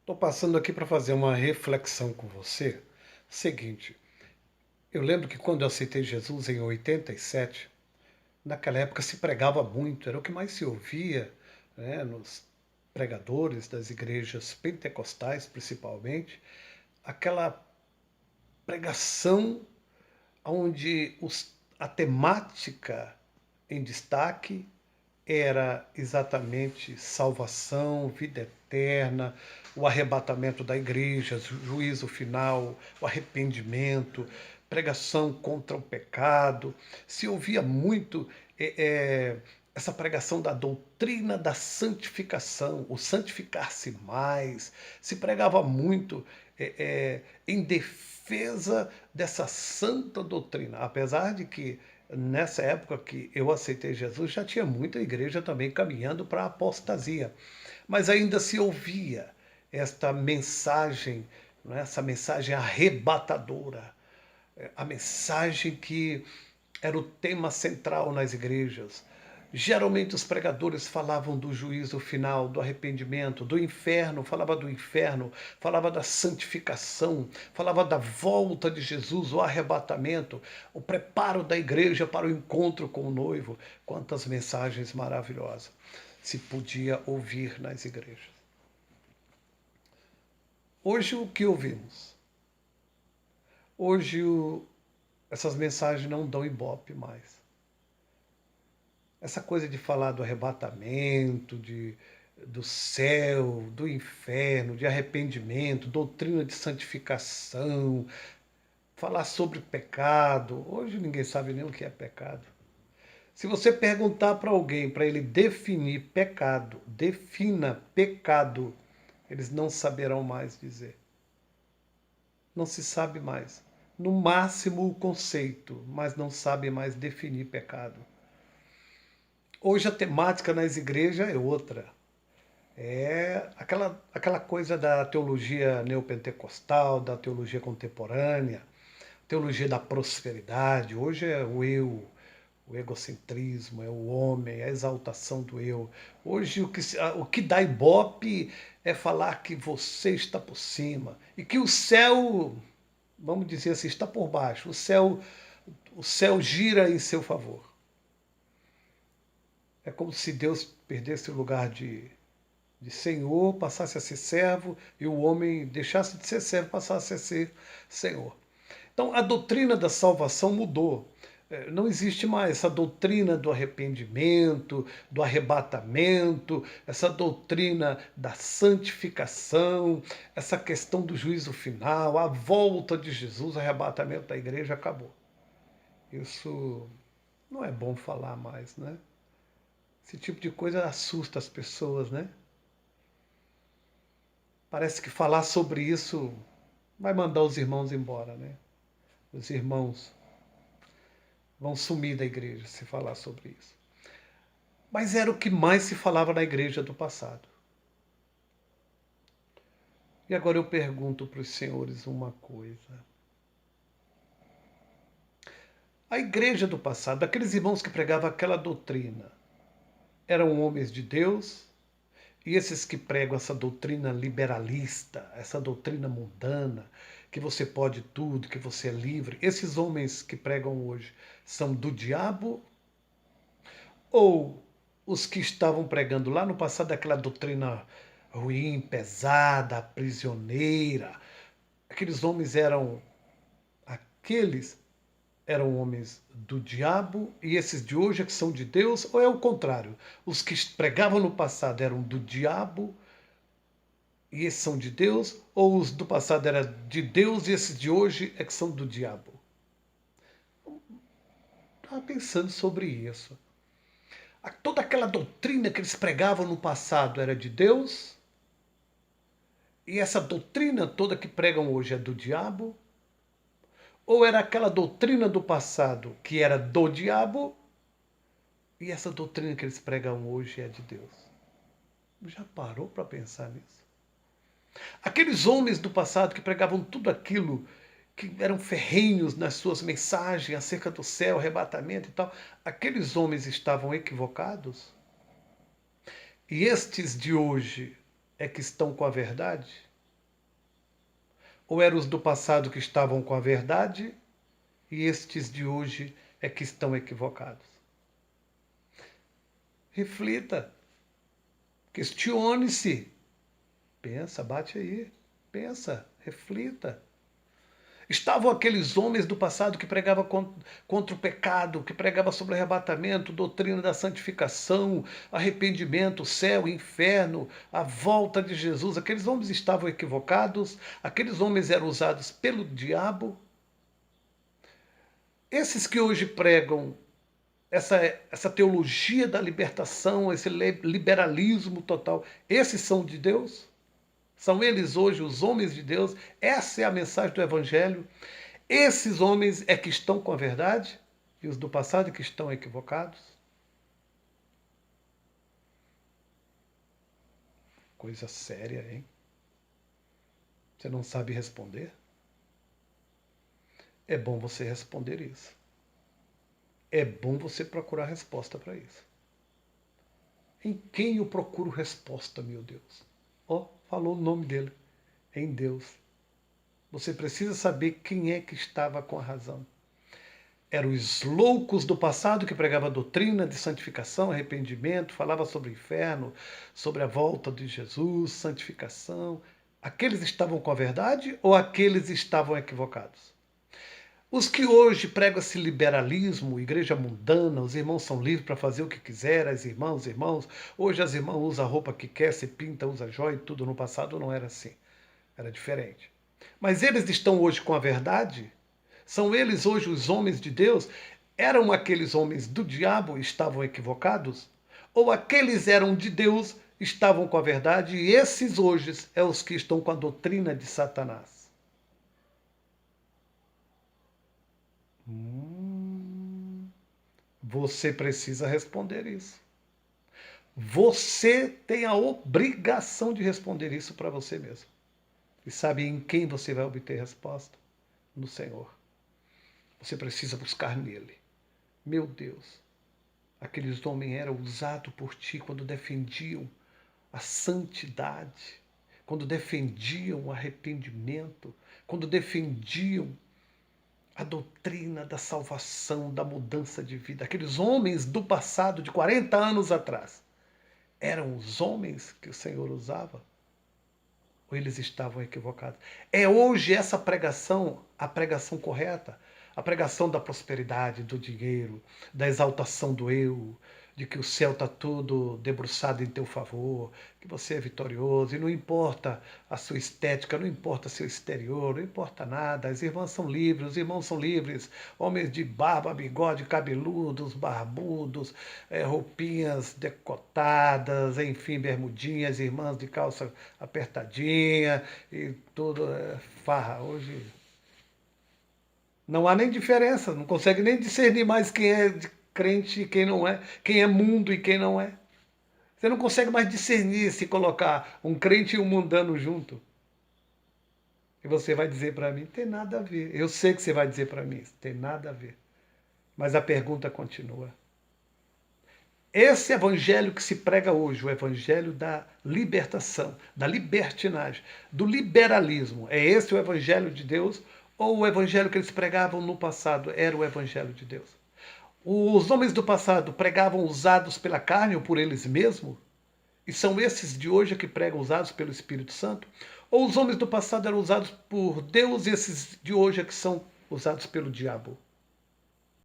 Estou passando aqui para fazer uma reflexão com você. Seguinte, eu lembro que quando eu aceitei Jesus em 87, naquela época se pregava muito, era o que mais se ouvia, né, nos pregadores das igrejas pentecostais, principalmente, aquela pregação onde a temática em destaque era exatamente salvação, vida eterna, o arrebatamento da igreja, juízo final, o arrependimento, pregação contra o pecado. Se ouvia muito essa pregação da doutrina da santificação, o santificar-se mais. Se pregava muito em defesa dessa santa doutrina, apesar de que nessa época que eu aceitei Jesus, já tinha muita igreja também caminhando para a apostasia. Mas ainda se ouvia esta mensagem, não é? Essa mensagem arrebatadora, a mensagem que era o tema central nas igrejas. Geralmente os pregadores falavam do juízo final, do arrependimento, do inferno, falava da santificação, falava da volta de Jesus, o arrebatamento, o preparo da igreja para o encontro com o noivo. Quantas mensagens maravilhosas se podia ouvir nas igrejas. Hoje o que ouvimos? Hoje essas mensagens não dão ibope mais. Essa coisa de falar do arrebatamento, do céu, do inferno, de arrependimento, doutrina de santificação, falar sobre pecado. Hoje ninguém sabe nem o que é pecado. Se você perguntar para alguém, para ele definir pecado, defina pecado, eles não saberão mais dizer. Não se sabe mais. No máximo o conceito, mas não sabe mais definir pecado. Hoje a temática nas igrejas é outra. É aquela coisa da teologia neopentecostal, da teologia contemporânea, teologia da prosperidade. Hoje é o egocentrismo, é o homem, a exaltação do eu. Hoje o que dá ibope é falar que você está por cima e que o céu, vamos dizer assim, está por baixo. O céu gira em seu favor. É como se Deus perdesse o lugar de senhor, passasse a ser servo, e o homem deixasse de ser servo, passasse a ser senhor. Então a doutrina da salvação mudou. Não existe mais essa doutrina do arrependimento, do arrebatamento, essa doutrina da santificação, essa questão do juízo final, a volta de Jesus, o arrebatamento da igreja acabou. Isso não é bom falar mais, né? Esse tipo de coisa assusta as pessoas, né? Parece que falar sobre isso vai mandar os irmãos embora, né? Os irmãos vão sumir da igreja se falar sobre isso. Mas era o que mais se falava na igreja do passado. E agora eu pergunto para os senhores uma coisa. A igreja do passado, aqueles irmãos que pregavam aquela doutrina, eram homens de Deus? E esses que pregam essa doutrina liberalista, essa doutrina mundana, que você pode tudo, que você é livre, esses homens que pregam hoje são do diabo? Ou os que estavam pregando lá no passado aquela doutrina ruim, pesada, prisioneira, aqueles eram homens do diabo e esses de hoje é que são de Deus? Ou é o contrário? Os que pregavam no passado eram do diabo e esses são de Deus? Ou os do passado eram de Deus e esses de hoje é que são do diabo? Estava pensando sobre isso. Toda aquela doutrina que eles pregavam no passado era de Deus? E essa doutrina toda que pregam hoje é do diabo? Ou era aquela doutrina do passado que era do diabo e essa doutrina que eles pregam hoje é de Deus? Já parou para pensar nisso? Aqueles homens do passado que pregavam tudo aquilo, que eram ferrenhos nas suas mensagens acerca do céu, arrebatamento e tal, aqueles homens estavam equivocados? E estes de hoje é que estão com a verdade? Ou eram os do passado que estavam com a verdade e estes de hoje é que estão equivocados? Reflita, questione-se, pensa, bate aí, pensa, reflita. Estavam aqueles homens do passado que pregavam contra o pecado, que pregavam sobre arrebatamento, doutrina da santificação, arrependimento, céu, inferno, a volta de Jesus. Aqueles homens estavam equivocados, aqueles homens eram usados pelo diabo. Esses que hoje pregam essa teologia da libertação, esse liberalismo total, esses são de Deus? São eles hoje os homens de Deus? Essa é a mensagem do Evangelho. Esses homens é que estão com a verdade e os do passado é que estão equivocados? Coisa séria, hein? Você não sabe responder? É bom você responder isso. É bom você procurar resposta para isso. Em quem eu procuro resposta, meu Deus? Ó, falou o nome dele. Em Deus. Você precisa saber quem é que estava com a razão. Eram os loucos do passado que pregavam a doutrina de santificação, arrependimento, falava sobre o inferno, sobre a volta de Jesus, santificação. Aqueles estavam com a verdade ou aqueles estavam equivocados? Os que hoje pregam esse liberalismo, igreja mundana, os irmãos são livres para fazer o que quiser, as irmãs, irmãos. Hoje as irmãs usam a roupa que quer, se pinta, usa joia e tudo. No passado não era assim, era diferente. Mas eles estão hoje com a verdade? São eles hoje os homens de Deus? Eram aqueles homens do diabo e estavam equivocados? Ou aqueles eram de Deus, estavam com a verdade e esses hoje é os que estão com a doutrina de Satanás? Você precisa responder isso. Você tem a obrigação de responder isso para você mesmo. E sabe em quem você vai obter resposta? No Senhor. Você precisa buscar nele. Meu Deus, aqueles homens eram usados por ti quando defendiam a santidade, quando defendiam o arrependimento, quando defendiam a doutrina da salvação, da mudança de vida. Aqueles homens do passado, de 40 anos atrás, eram os homens que o Senhor usava? Ou eles estavam equivocados? É hoje essa pregação, a pregação correta? A pregação da prosperidade, do dinheiro, da exaltação do eu, de que o céu está todo debruçado em teu favor, que você é vitorioso, e não importa a sua estética, não importa seu exterior, não importa nada, as irmãs são livres, os irmãos são livres, homens de barba, bigode, cabeludos, barbudos, roupinhas decotadas, enfim, bermudinhas, irmãs de calça apertadinha, e tudo farra. Hoje não há nem diferença, não consegue nem discernir mais quem é crente e quem não é, quem é mundo e quem não é. Você não consegue mais discernir se colocar um crente e um mundano junto. E você vai dizer para mim, tem nada a ver. Eu sei que você vai dizer para mim, tem nada a ver. Mas a pergunta continua. Esse evangelho que se prega hoje, o evangelho da libertação, da libertinagem, do liberalismo, é esse o evangelho de Deus? Ou o evangelho que eles pregavam no passado era o evangelho de Deus? Os homens do passado pregavam usados pela carne ou por eles mesmos? E são esses de hoje que pregam usados pelo Espírito Santo? Ou os homens do passado eram usados por Deus e esses de hoje é que são usados pelo diabo?